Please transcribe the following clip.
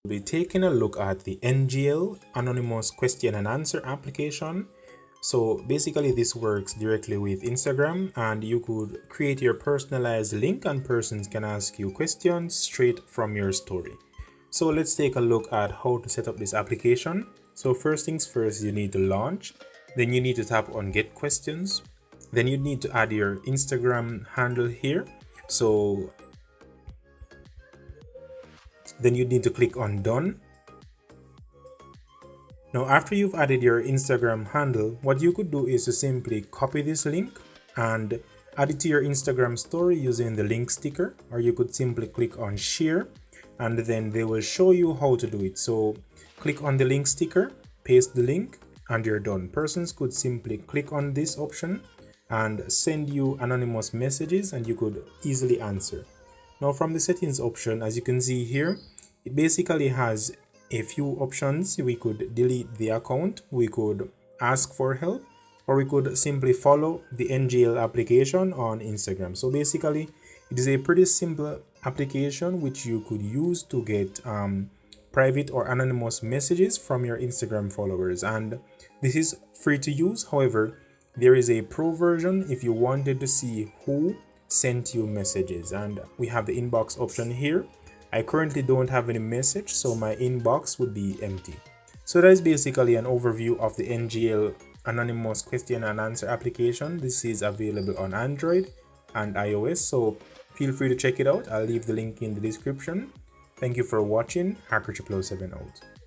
We'll be taking a look at the NGL anonymous question and answer application. So basically this works directly with Instagram, and you could create your personalized link and persons can ask you questions straight from your story. So let's take a look at how to set up this application. So first things first, you need to launch, then you need to tap on get questions, then you need to add your Instagram handle here. So then you need to click on done. Now after you've added your Instagram handle, what you could do is to simply copy this link and add it to your Instagram story using the link sticker, or you could simply click on share and then they will show you how to do it. So click on the link sticker, paste the link, and you're done. Persons could simply click on this option and send you anonymous messages and you could easily answer. Now from the settings option, as you can see here, it basically has a few options. We could delete the account, we could ask for help, or we could simply follow the NGL application on Instagram. So basically it is a pretty simple application which you could use to get private or anonymous messages from your Instagram followers, and this is free to use. However, there is a pro version if you wanted to see who sent you messages, and we have the inbox option here. I currently don't have any message, so my inbox would be empty. So that is basically an overview of the NGL anonymous question and answer application. This is available on Android and iOS, so feel free to check it out. I'll leave the link in the description. Thank you for watching. Hacker 007 out.